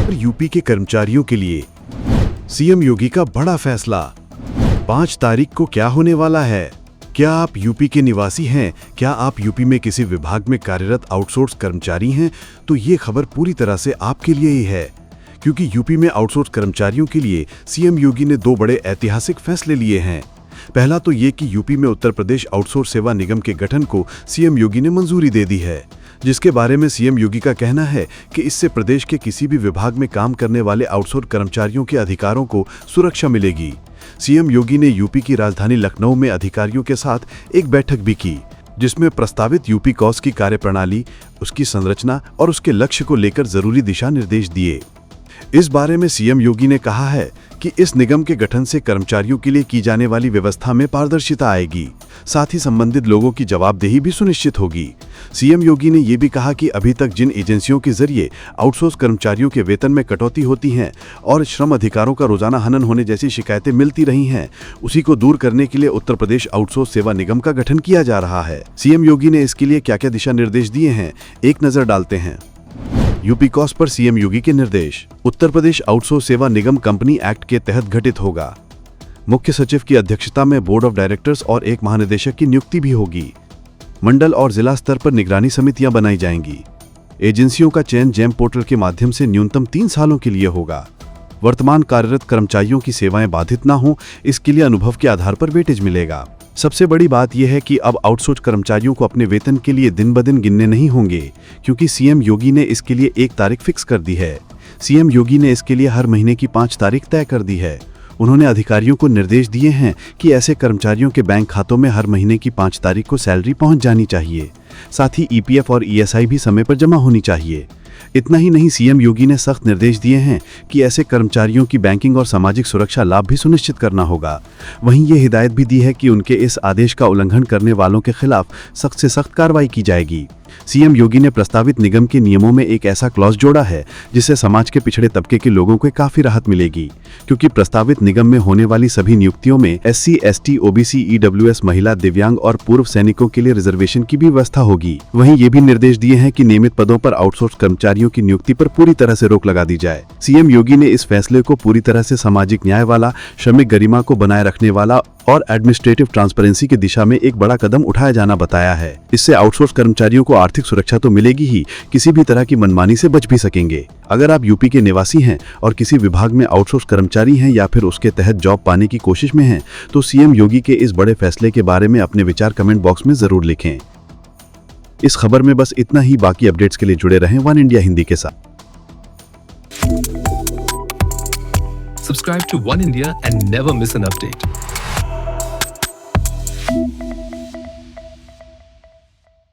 और यूपी के कर्मचारियों के लिए सीएम योगी का बड़ा फैसला। 5 तारीख को क्या होने वाला है? क्या आप यूपी के निवासी हैं? क्या आप यूपी में किसी विभाग में कार्यरत आउटसोर्स कर्मचारी हैं? तो ये खबर पूरी तरह से आपके लिए ही है, क्योंकि यूपी में आउटसोर्स कर्मचारियों के लिए सीएम योगी ने 2 बड़े ऐतिहासिक फैसले लिए हैं। पहला तो ये कि यूपी में उत्तर प्रदेश आउटसोर्स सेवा निगम के गठन को सीएम योगी ने मंजूरी दे दी है, जिसके बारे में सीएम योगी का कहना है कि इससे प्रदेश के किसी भी विभाग में काम करने वाले आउटसोर्स कर्मचारियों के अधिकारों को सुरक्षा मिलेगी। सीएम योगी ने यूपी की राजधानी लखनऊ में अधिकारियों के साथ एक बैठक भी की, जिसमें प्रस्तावित यूपी कॉस की कार्यप्रणाली, उसकी संरचना और उसके लक्ष्य को लेकर जरूरी दिशा निर्देश दिए। इस बारे में सीएम योगी ने कहा है कि इस निगम के गठन से कर्मचारियों के लिए की जाने वाली व्यवस्था में पारदर्शिता आएगी, साथ ही संबंधित लोगों की जवाबदेही भी सुनिश्चित होगी। सीएम योगी ने यह भी कहा कि अभी तक जिन एजेंसियों के जरिए आउटसोर्स कर्मचारियों के वेतन में कटौती होती है और श्रम अधिकारों का रोजाना हनन होने जैसी शिकायतें मिलती रही हैं, उसी को दूर करने के लिए उत्तर प्रदेश आउटसोर्स सेवा निगम का गठन किया जा रहा है। सीएम योगी ने इसके लिए क्या क्या दिशा निर्देश दिए हैं, एक नजर डालते हैं। यूपी कॉस पर सीएम योगी के निर्देश। उत्तर प्रदेश आउटसोर्स सेवा निगम कंपनी एक्ट के तहत गठित होगा। मुख्य सचिव की अध्यक्षता में बोर्ड ऑफ डायरेक्टर्स और एक महानिदेशक की नियुक्ति भी होगी। मंडल और जिला स्तर पर निगरानी समितियां बनाई जाएंगी। एजेंसियों का चयन जेम पोर्टल के माध्यम से न्यूनतम 3 सालों के लिए होगा। वर्तमान कार्यरत कर्मचारियों की सेवाएं बाधित न हो, इसके लिए अनुभव के आधार पर वेटेज मिलेगा। सबसे बड़ी बात यह है कि अब आउटसोर्स कर्मचारियों को अपने वेतन के लिए दिन ब दिन गिनने नहीं होंगे, क्योंकि सीएम योगी ने इसके लिए एक तारीख फिक्स कर दी है। सीएम योगी ने इसके लिए हर महीने की 5 तारीख तय कर दी है। उन्होंने अधिकारियों को निर्देश दिए हैं कि ऐसे कर्मचारियों के बैंक खातों में हर महीने की 5 तारीख को सैलरी पहुंच जानी चाहिए। साथ ही ईपीएफ और ईएसआई भी समय पर जमा होनी चाहिए। इतना ही नहीं, सीएम योगी ने सख्त निर्देश दिए हैं कि ऐसे कर्मचारियों की बैंकिंग और सामाजिक सुरक्षा लाभ भी सुनिश्चित करना होगा। वहीं ये हिदायत भी दी है कि उनके इस आदेश का उल्लंघन करने वालों के खिलाफ सख्त से सख्त कार्रवाई की जाएगी। सीएम योगी ने प्रस्तावित निगम के नियमों में एक ऐसा क्लॉज जोड़ा है जिससे समाज के पिछड़े तबके के लोगों को काफी राहत मिलेगी, क्योंकि प्रस्तावित निगम में होने वाली सभी नियुक्तियों में एससी, एसटी, ओबीसी, ईडब्ल्यूएस, महिला, दिव्यांग और पूर्व सैनिकों के लिए रिजर्वेशन की भी व्यवस्था होगी। वहीं ये भी निर्देश दिए हैं कि नियमित पदों पर आउटसोर्स कर्मचारियों की नियुक्ति पर पूरी तरह से रोक लगा दी जाए। सीएम योगी ने इस फैसले को पूरी तरह से सामाजिक न्याय वाला, श्रमिक गरिमा को बनाए रखने वाला और एडमिनिस्ट्रेटिव ट्रांसपेरेंसी की दिशा में एक बड़ा कदम उठाया जाना बताया है। इससे आउटसोर्स कर्मचारियों को आर्थिक सुरक्षा तो मिलेगी ही, किसी भी तरह की मनमानी से बच भी सकेंगे। अगर आप यूपी के निवासी हैं और किसी विभाग में आउटसोर्स कर्मचारी हैं या फिर उसके तहत जॉब पाने की कोशिश में हैं, तो सीएम योगी के इस बड़े फैसले के बारे में अपने विचार कमेंट बॉक्स में जरूर लिखें। इस खबर में बस इतना ही। बाकी अपडेट्स के लिए जुड़े रहें वन इंडिया हिंदी के साथ। Subscribe to One India and never miss an update.